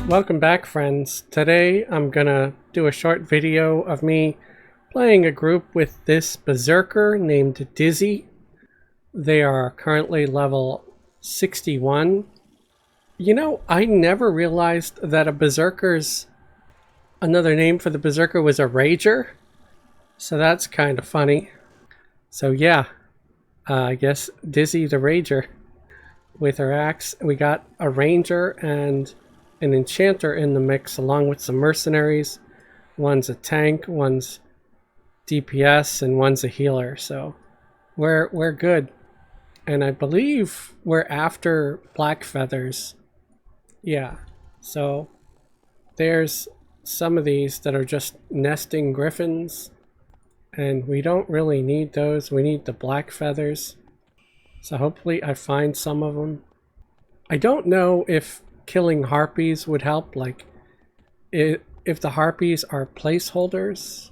Welcome back, friends. Today I'm gonna do a short video of me playing a group with this Berserker named Dizzy. They are currently level 61. You know, I never realized that another name for the Berserker was a Rager. So that's kind of funny. So yeah, I guess Dizzy the Rager with her axe. We got a Ranger and an Enchanter in the mix, along with some mercenaries. One's a tank, one's DPS, and one's a healer. So we're good. And I believe we're after black feathers. Yeah. So there's some of these that are just nesting griffins, and we don't really need those. We need the black feathers. So hopefully I find some of them. I don't know if killing harpies would help, like if the harpies are placeholders.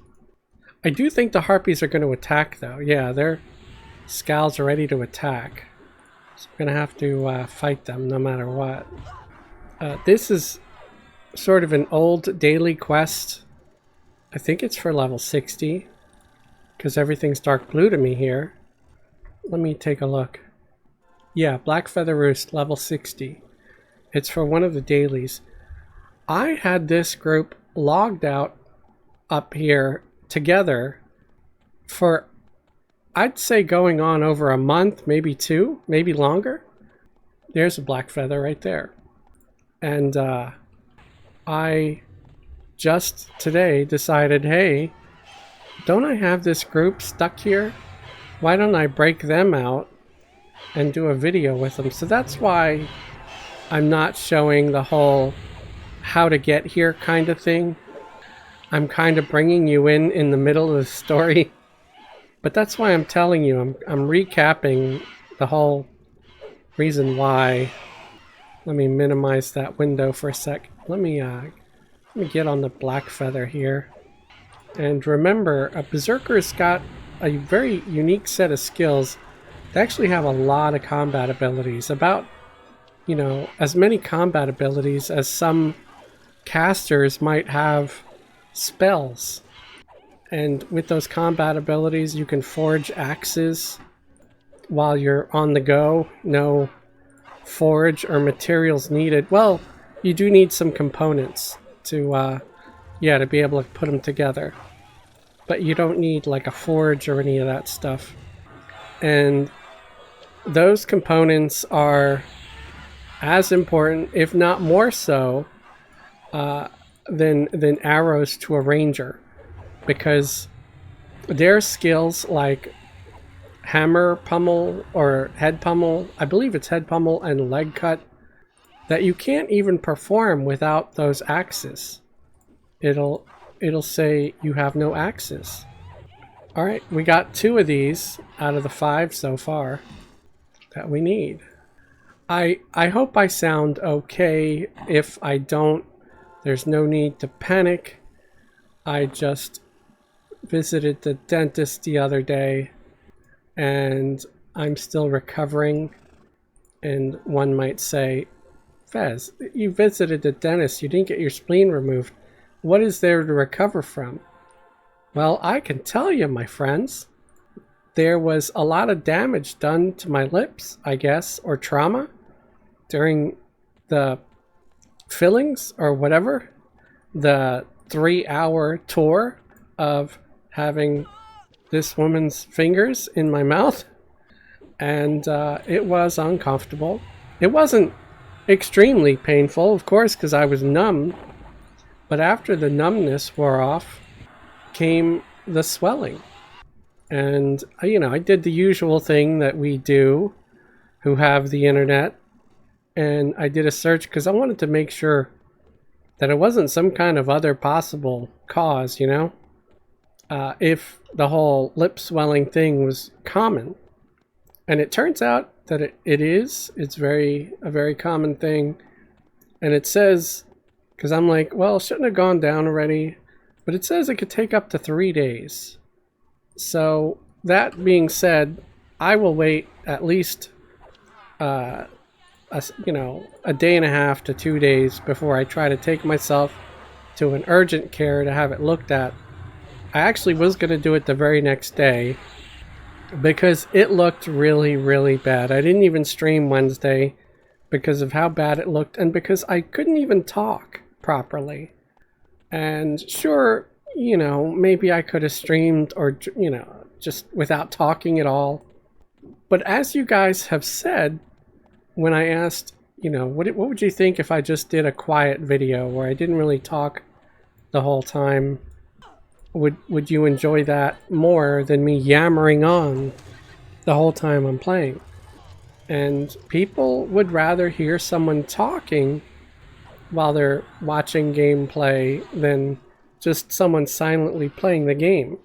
I do think the harpies are going to attack though. Yeah, their scowls are ready to attack. So I'm going to have to fight them no matter what. This is sort of an old daily quest. I think it's for level 60 because everything's dark blue to me here. Let me take a look. Yeah, Black Feather Roost, level 60. It's for one of the dailies. I had this group logged out up here together for, I'd say, going on over a month, maybe two, maybe longer. There's a black feather right there. And I just today decided, hey, don't I have this group stuck here? Why don't I break them out and do a video with them? So that's why I'm not showing the whole how to get here kind of thing. I'm kind of bringing you in the middle of the story. But that's why I'm telling you, I'm recapping the whole reason why. Let me minimize that window for a sec. Let me get on the black feather here. And remember, a Berserker's got a very unique set of skills. They actually have a lot of combat abilities. About, you know, as many combat abilities as some casters might have spells. And with those combat abilities, you can forge axes while you're on the go. No forge or materials needed. Well, you do need some components to, yeah, to be able to put them together. But you don't need like a forge or any of that stuff. And those components are as important, if not more so, than arrows to a ranger, because their skills like hammer pummel or head pummel, I believe it's head pummel and leg cut, that you can't even perform without those axes. It'll say you have no axes. All right, we got 2 of these out of the 5 so far that we need. I hope I sound okay. If I don't, there's no need to panic. I just visited the dentist the other day and I'm still recovering. And one might say, Fez, you visited the dentist, you didn't get your spleen removed. What is there to recover from? Well, I can tell you, my friends. There was a lot of damage done to my lips, I guess, or trauma during the fillings or whatever. The 3-hour tour of having this woman's fingers in my mouth. And it was uncomfortable. It wasn't extremely painful, of course, because I was numb. But after the numbness wore off, came the swelling. And, you know, I did the usual thing that we do who have the internet. And I did a search because I wanted to make sure that it wasn't some kind of other possible cause, you know? If the whole lip swelling thing was common. And it turns out that it is. It's a very common thing. And it says, because I'm like, well, shouldn't have gone down already. But it says it could take up to 3 days. So that being said, I will wait at least a day and a half to 2 days before I try to take myself to an urgent care to have it looked at. I actually was going to do it the very next day because it looked really, really bad. I didn't even stream Wednesday because of how bad it looked and because I couldn't even talk properly. And sure, maybe I could have streamed or, just without talking at all. But as you guys have said, when I asked, what would you think if I just did a quiet video where I didn't really talk the whole time? Would you enjoy that more than me yammering on the whole time I'm playing? And people would rather hear someone talking while they're watching gameplay than just someone silently playing the game.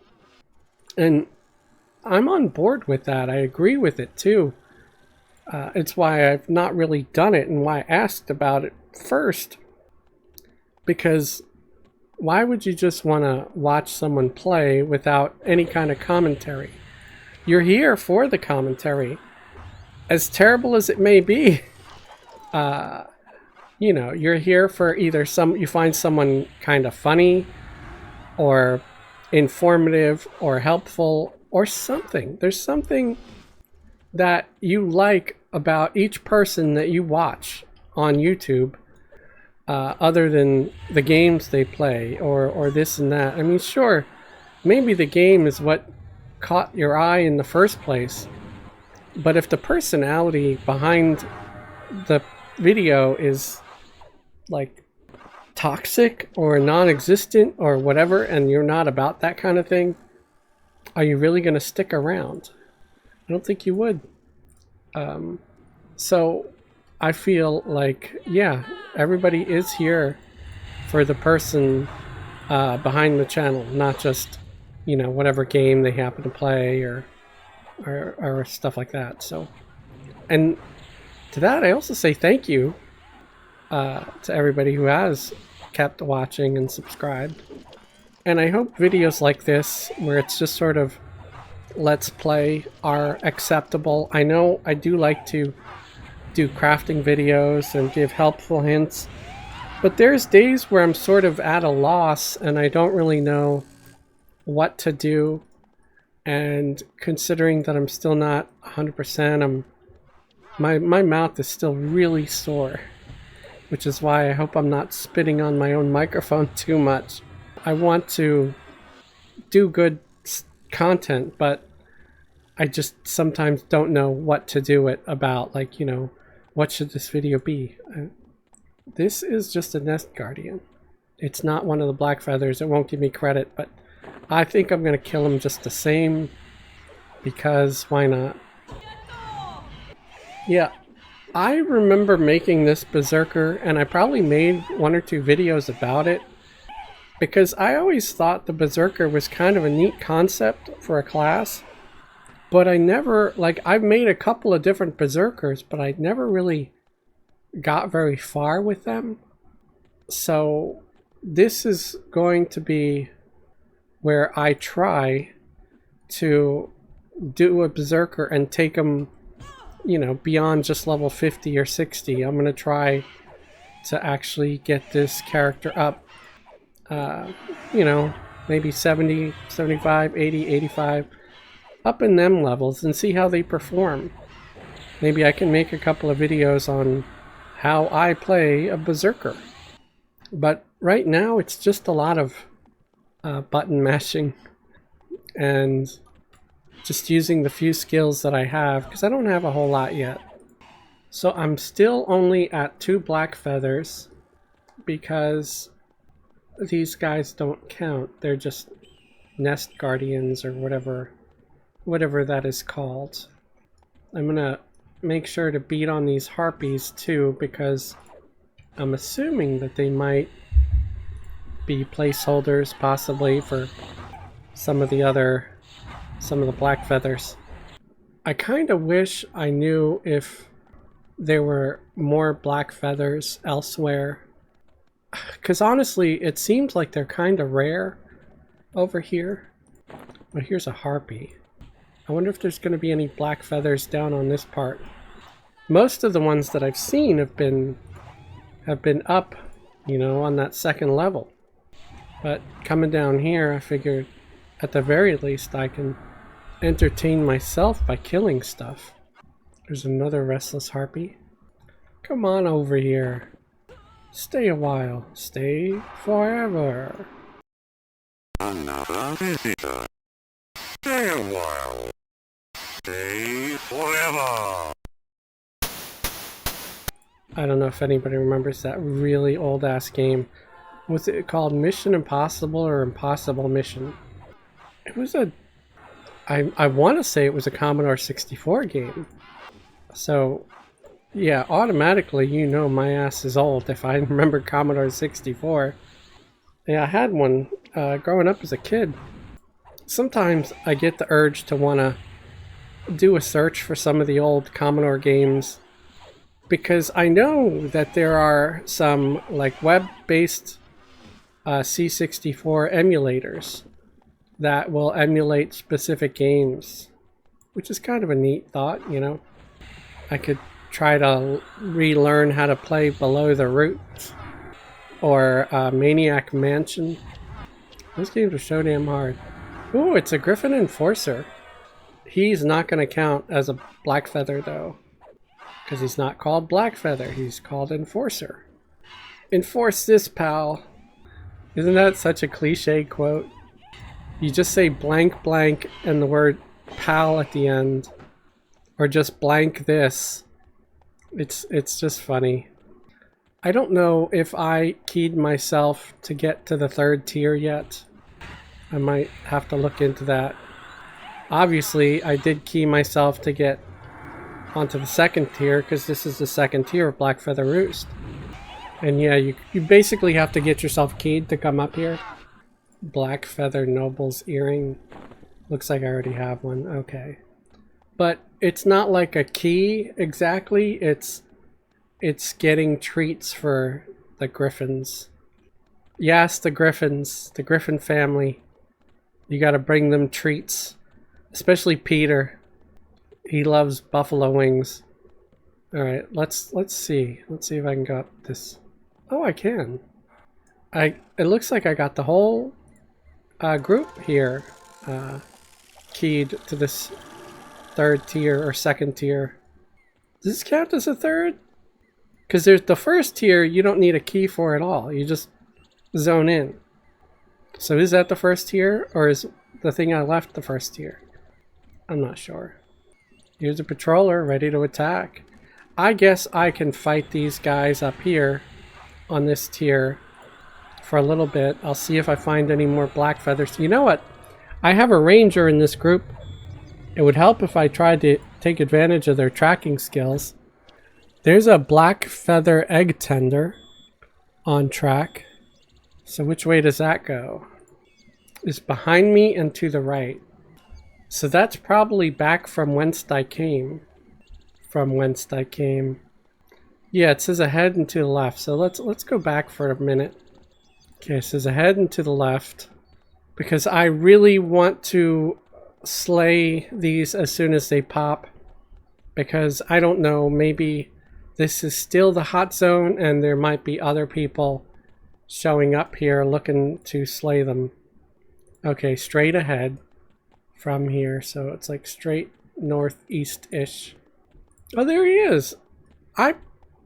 And I'm on board with that. I agree with it too. It's why I've not really done it and why I asked about it first. Because why would you just want to watch someone play without any kind of commentary? You're here for the commentary. As terrible as it may be, you're here for either you find someone kind of funny or informative or helpful or something. There's something that you like about each person that you watch on YouTube, other than the games they play or this and that. I mean, sure, maybe the game is what caught your eye in the first place, but if the personality behind the video is like toxic or non-existent or whatever, and you're not about that kind of thing, are you really going to stick around? I don't think you would. So I feel like, yeah, everybody is here for the person behind the channel, not just, whatever game they happen to play or stuff like that. So, and to that, I also say thank you to everybody who has kept watching and subscribed. And I hope videos like this, where it's just sort of let's play, are acceptable. I know I do like to do crafting videos and give helpful hints, but there's days where I'm sort of at a loss and I don't really know what to do. And considering that I'm still not 100%, my mouth is still really sore, which is why I hope I'm not spitting on my own microphone too much. I want to do good content, but I just sometimes don't know what to do it about. Like, what should this video be? This is just a nest guardian. It's not one of the black feathers. It won't give me credit, but I think I'm going to kill him just the same, because why not? Yeah, I remember making this Berserker, and I probably made 1 or 2 videos about it, because I always thought the Berserker was kind of a neat concept for a class, but I never, I've made a couple of different Berserkers, but I never really got very far with them. So this is going to be where I try to do a Berserker and take them, beyond just level 50 or 60. I'm going to try to actually get this character up, maybe 70, 75, 80, 85, up in them levels and see how they perform. Maybe I can make a couple of videos on how I play a Berserker. But right now it's just a lot of button mashing and just using the few skills that I have, because I don't have a whole lot yet. So I'm still only at 2 black feathers because these guys don't count. They're just nest guardians or whatever that is called. I'm gonna make sure to beat on these harpies too, because I'm assuming that they might be placeholders possibly for some of the black feathers. I kind of wish I knew if there were more black feathers elsewhere, because honestly it seems like they're kind of rare over here. But here's a harpy. I wonder if there's going to be any black feathers down on this part. most of the ones that I've seen have been up, you know, on that second level. But coming down here, I figured at the very least I can entertain myself by killing stuff. There's another restless harpy. Come on over here. Stay a while. Stay forever. Another visitor. Stay a while. Stay forever. I don't know if anybody remembers that really old ass game. Was it called Mission Impossible or Impossible Mission? It was I want to say it was a Commodore 64 game. So, yeah, automatically you know my ass is old if I remember Commodore 64. Yeah, I had one growing up as a kid. Sometimes I get the urge to want to do a search for some of the old Commodore games, because I know that there are some like web-based C64 emulators that will emulate specific games, which is kind of a neat thought, you know. I could try to relearn how to play Below the Roots or Maniac Mansion. Those games are so damn hard. Ooh, it's a Griffin Enforcer. He's not going to count as a Blackfeather though, because he's not called Blackfeather, he's called Enforcer. Enforce this, pal. Isn't that such a cliche quote? You just say blank blank and the word pal at the end, or just blank this. It's just funny. I don't know if I keyed myself to get to the 3rd tier yet. I might have to look into that. Obviously, I did key myself to get onto the 2nd tier, because this is the 2nd tier of Blackfeather Roost. And yeah, you basically have to get yourself keyed to come up here. Blackfeather Noble's Earring. Looks like I already have one. Okay. But it's not like a key exactly. It's getting treats for the griffins. Yes, the griffins. The griffin family. You gotta bring them treats. Especially Peter. He loves buffalo wings. Alright, let's see. Let's see if I can go up this. Oh, I can. It looks like I got the whole group here keyed to this 3rd tier or 2nd tier. Does this count as a 3rd? Because there's the 1st tier you don't need a key for at all. You just zone in. So is that the 1st tier, or is the thing I left the 1st tier? I'm not sure. Here's a patroller ready to attack. I guess I can fight these guys up here on this tier for a little bit. I'll see if I find any more Blackfeathers. You know what? I have a ranger in this group. It would help if I tried to take advantage of their tracking skills. There's a Blackfeather egg tender on track. So which way does that go? It's behind me and to the right. So that's probably back from whence I came. From whence I came. Yeah, it says ahead and to the left. So let's go back for a minute. Okay, it says ahead and to the left. Because I really want to slay these as soon as they pop. Because I don't know, maybe this is still the hot zone and there might be other people showing up here looking to slay them. Okay, straight ahead from here. So it's like straight northeast-ish. Oh, there he is. I'm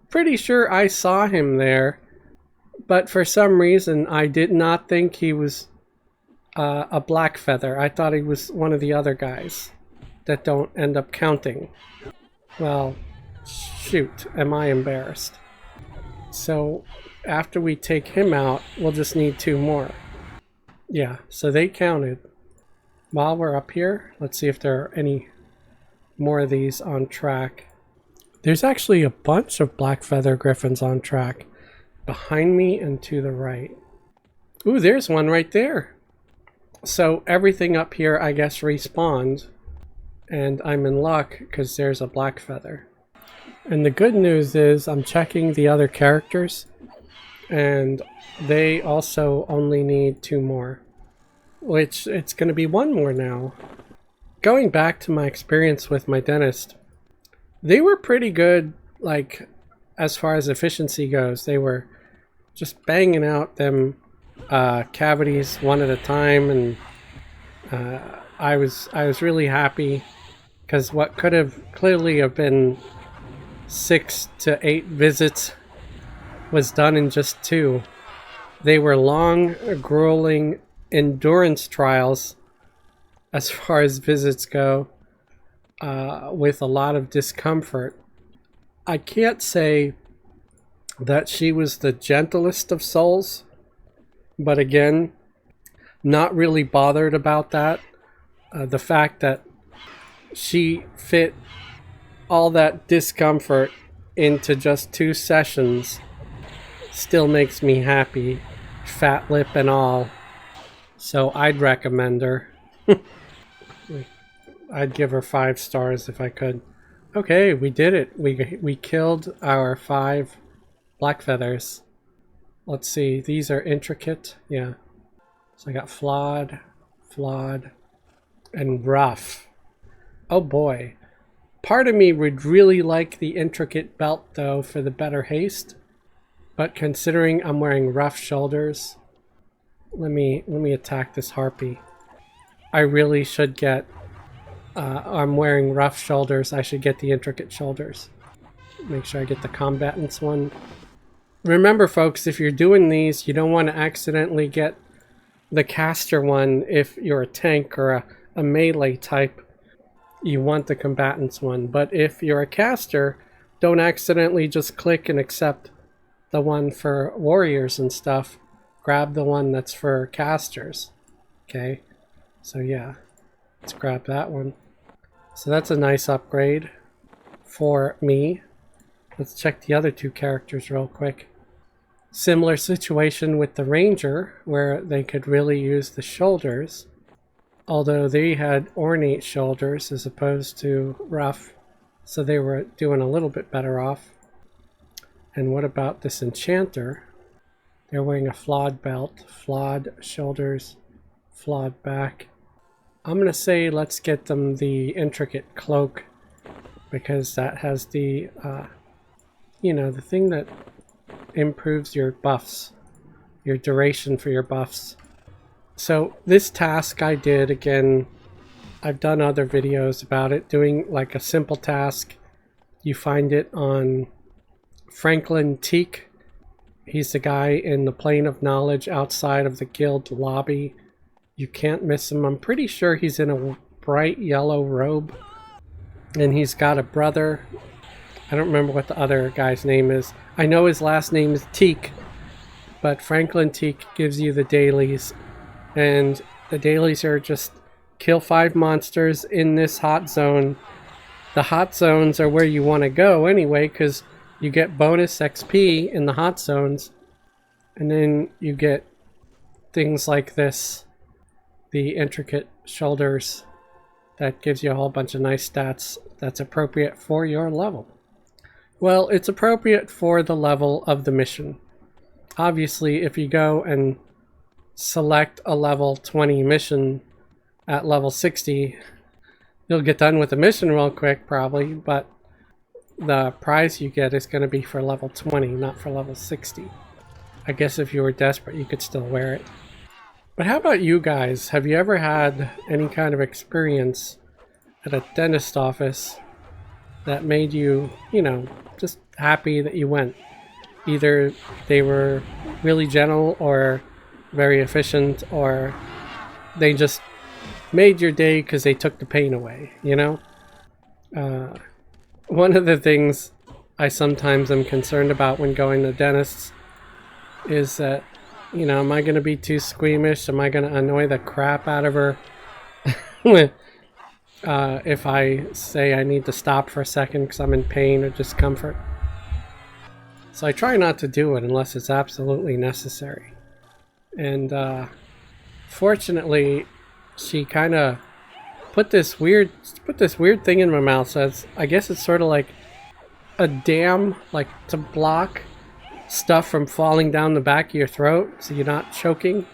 pretty sure I saw him there. But for some reason, I did not think he was a Blackfeather. I thought he was one of the other guys that don't end up counting. Well, shoot, am I embarrassed. So, after we take him out, we'll just need 2 more. Yeah, so they counted. While we're up here, let's see if there are any more of these on track. There's actually a bunch of Blackfeather Griffins on track. Behind me and to the right. Ooh, there's one right there. So everything up here, I guess, respawned. And I'm in luck because there's a Blackfeather. And the good news is I'm checking the other characters. And they also only need 2 more. Which, it's going to be 1 more now. Going back to my experience with my dentist, They were pretty good, like, as far as efficiency goes. They were just banging out them cavities one at a time, and I was really happy because what could have clearly have been 6 to 8 visits was done in just 2. They were long, grueling endurance trials as far as visits go, with a lot of discomfort. I can't say that she was the gentlest of souls, but again, not really bothered about that. The fact that she fit all that discomfort into just 2 sessions still makes me happy, fat lip and all. So I'd recommend her. I'd give her 5 stars if I could. Okay, we did it. We killed our 5 black feathers. Let's see, these are intricate. Yeah. So I got flawed, and rough. Oh boy. Part of me would really like the intricate belt though for the better haste. But considering I'm wearing rough shoulders, let me attack this harpy. I really should get I'm wearing rough shoulders. I should get the intricate shoulders. Make sure I get the combatants one. Remember folks, if you're doing these, you don't want to accidentally get the caster one if you're a tank or a melee type. You want the combatants one. But if you're a caster, don't accidentally just click and accept the one for warriors and stuff. Grab the one that's for casters. Okay? So yeah, let's grab that one. So that's a nice upgrade for me. Let's check the other 2 characters real quick. Similar situation with the ranger, where they could really use the shoulders, although they had ornate shoulders as opposed to rough, so they were doing a little bit better off. And what about this enchanter? They're wearing a flawed belt, flawed shoulders, flawed back. I'm gonna say let's get them the intricate cloak, because that has the the thing that improves your buffs, your duration for your buffs. So this task I did, again, I've done other videos about it, doing like a simple task. You find it on Franklin Teak. He's the guy in the plane of knowledge outside of the guild lobby. You can't miss him. I'm pretty sure he's in a bright yellow robe, and he's got a brother. I don't remember what the other guy's name is. I know his last name is Teak, but Franklin Teak gives you the dailies, and the dailies are just kill 5 monsters in this hot zone. The hot zones are where you want to go anyway, because you get bonus XP in the hot zones, and then you get things like this, the intricate shoulders, that gives you a whole bunch of nice stats that's appropriate for your level. Well, it's appropriate for the level of the mission. Obviously, if you go and select a level 20 mission at level 60, you'll get done with the mission real quick probably, but the prize you get is going to be for level 20, not for level 60. I guess if you were desperate, you could still wear it. But how about you guys? Have you ever had any kind of experience at a dentist office that made you, just happy that you went? Either they were really gentle or very efficient, or they just made your day because they took the pain away, One of the things I sometimes am concerned about when going to dentists is that, am I going to be too squeamish? Am I going to annoy the crap out of her? If I say I need to stop for a second because I'm in pain or discomfort. So I try not to do it unless it's absolutely necessary. And fortunately, she kind of put this weird thing in my mouth. So I guess it's sort of like a dam, like to block stuff from falling down the back of your throat so you're not choking,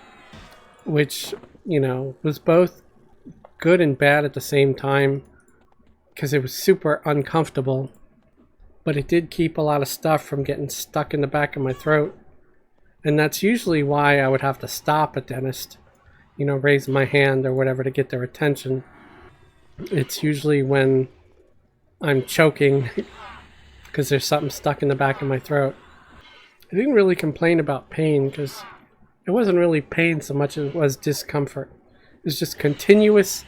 which was both good and bad at the same time. because it was super uncomfortable. But it did keep a lot of stuff from getting stuck in the back of my throat. And that's usually why I would have to stop a dentist, you know, raise my hand or whatever to get their attention. It's usually when I'm choking because there's something stuck in the back of my throat. I didn't really complain about pain because it wasn't really pain so much as it was discomfort. It was just continuous,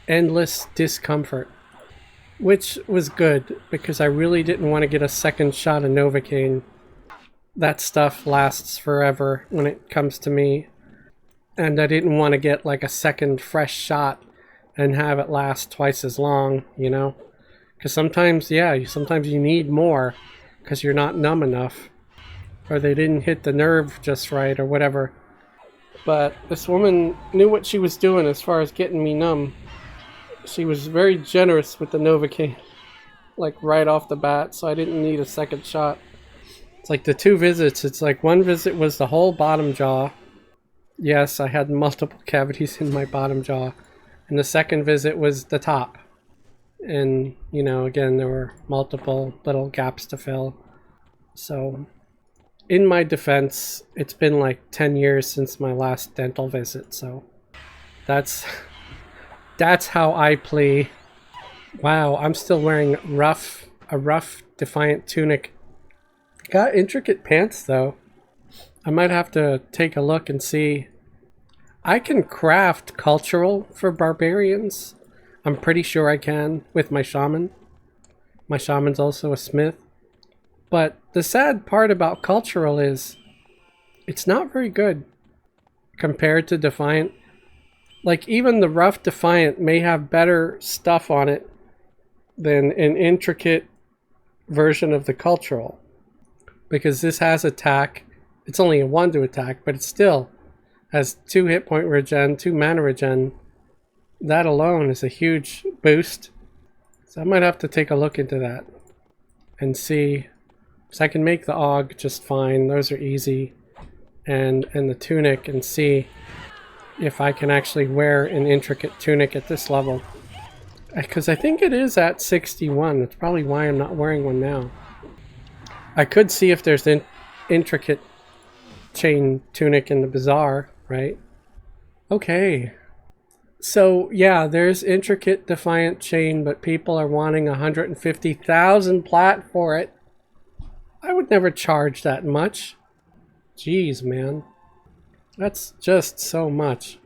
endless discomfort, which was good because I really didn't want to get a second shot of Novocaine. That stuff lasts forever when it comes to me, and I didn't want to get like a second fresh shot and have it last twice as long, you know? Because sometimes, yeah, sometimes you need more because you're not numb enough, or they didn't hit the nerve just right or whatever. But this woman knew what she was doing as far as getting me numb. She was very generous with the Novocaine, like right off the bat, so I didn't need a second shot. It's like the 2 visits, it's like one visit was the whole bottom jaw. Yes, I had multiple cavities in my bottom jaw. And the second visit was the top. And, you know, again, there were multiple little gaps to fill. So, in my defense, it's been like 10 years since my last dental visit, so that's how I play. Wow, I'm still wearing a rough Defiant tunic. Got intricate pants though. I might have to take a look and see. I can craft cultural for barbarians. I'm pretty sure I can with my shaman. My shaman's also a smith. But the sad part about cultural is it's not very good compared to Defiant. Like even the rough Defiant may have better stuff on it than an intricate version of the cultural. Because this has attack. It's only a 1 to attack, but it still has 2 hit point regen, 2 mana regen. That alone is a huge boost. So I might have to take a look into that and see. So I can make the AUG just fine. Those are easy. And the tunic, and see if I can actually wear an intricate tunic at this level. Because I think it is at 61. That's probably why I'm not wearing one now. I could see if there's an intricate chain tunic in the bazaar, right? Okay. So, yeah, there's intricate Defiant chain, but people are wanting 150,000 plat for it. I would never charge that much. Jeez, man. That's just so much.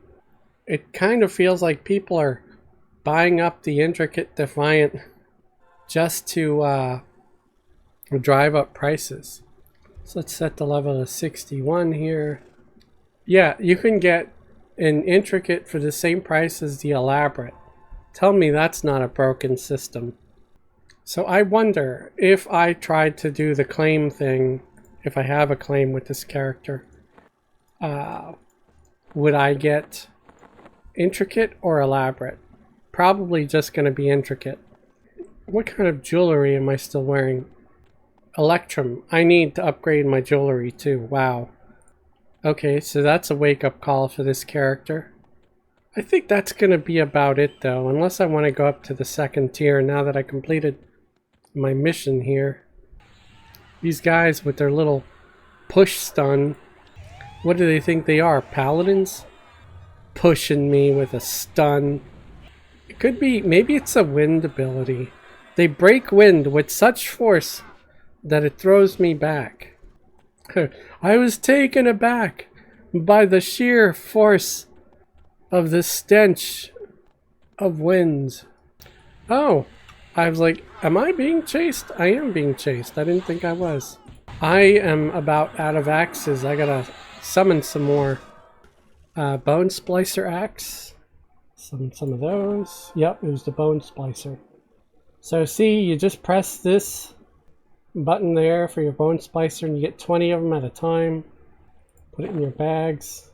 It kind of feels like people are buying up the intricate Defiant just to drive up prices. So let's set the level to 61 here. Yeah, you can get an intricate for the same price as the elaborate. Tell me that's not a broken system. So I wonder if I tried to do the claim thing, if I have a claim with this character, would I get intricate or elaborate? Probably just going to be intricate. What kind of jewelry am I still wearing? Electrum. I need to upgrade my jewelry too. Wow. Okay, so that's a wake-up call for this character. I think that's going to be about it though, unless I want to go up to the 2nd tier now that I completed my mission here. These guys with their little push stun. What do they think they are? Paladins? Pushing me with a stun. It could be, maybe it's a wind ability. They break wind with such force that it throws me back. I was taken aback by the sheer force of the stench of winds. Oh, I was like, am I being chased? I am being chased. I didn't think I was. I am about out of axes. I gotta summon some more. Bone Splicer axe. Some of those. Yep, it was the Bone Splicer. So see, you just press this button there for your Bone Splicer and you get 20 of them at a time. Put it in your bags.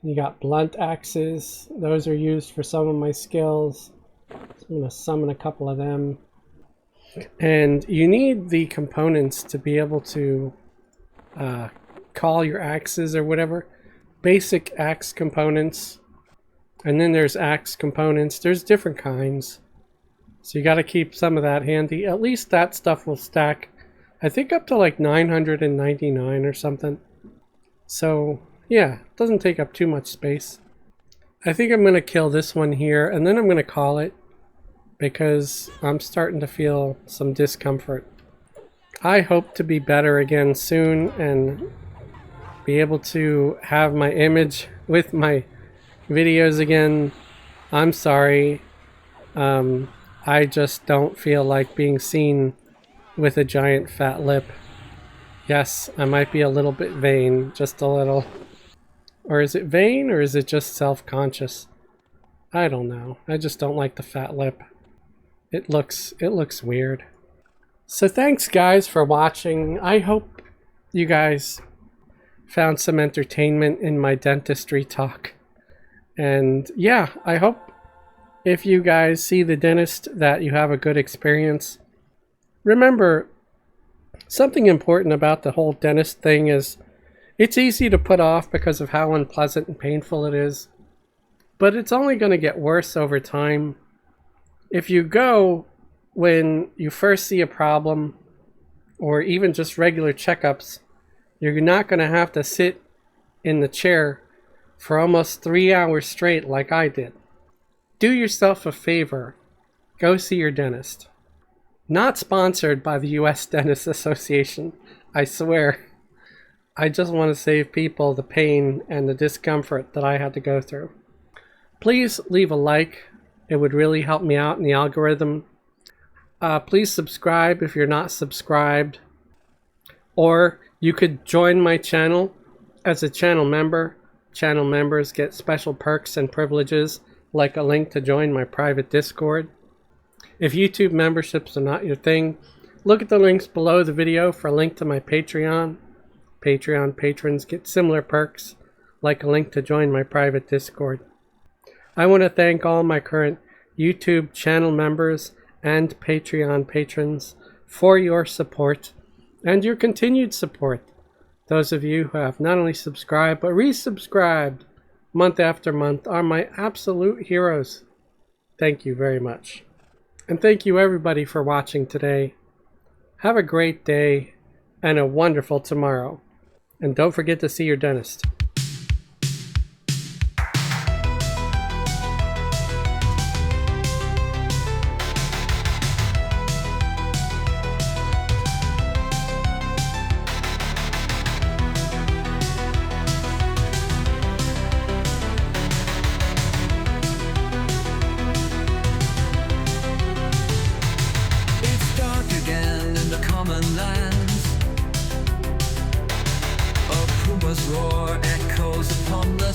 You got blunt axes. Those are used for some of my skills. So I'm going to summon a couple of them. And you need the components to be able to call your axes or whatever. Basic axe components. And then there's axe components. There's different kinds. So you got to keep some of that handy. At least that stuff will stack, I think, up to like 999 or something. So yeah, it doesn't take up too much space. I think I'm going to kill this one here, and then I'm going to call it, because I'm starting to feel some discomfort. I hope to be better again soon and be able to have my image with my videos again. I'm sorry. I just don't feel like being seen with a giant fat lip. Yes, I might be a little bit vain, just a little. Or is it vain, or is it just self-conscious? I don't know. I just don't like the fat lip. It looks weird. So thanks guys for watching. I hope you guys found some entertainment in my dentistry talk. And yeah, I hope if you guys see the dentist that you have a good experience. Remember, something important about the whole dentist thing is it's easy to put off because of how unpleasant and painful it is. But it's only going to get worse over time. If you go when you first see a problem, or even just regular checkups, you're not going to have to sit in the chair for almost 3 hours straight like I did. Do yourself a favor. Go see your dentist. Not sponsored by the U.S. Dentists Association, I swear. I just want to save people the pain and the discomfort that I had to go through. Please leave a like. It would really help me out in the algorithm. Please subscribe if you're not subscribed. Or you could join my channel as a channel member. Channel members get special perks and privileges, like a link to join my private Discord. If YouTube memberships are not your thing, look at the links below the video for a link to my Patreon. Patreon patrons get similar perks, like a link to join my private Discord. I want to thank all my current YouTube channel members and Patreon patrons for your support and your continued support. Those of you who have not only subscribed but resubscribed month after month are my absolute heroes. Thank you very much. And thank you everybody for watching today. Have a great day and a wonderful tomorrow. And don't forget to see your dentist. Roar echoes upon the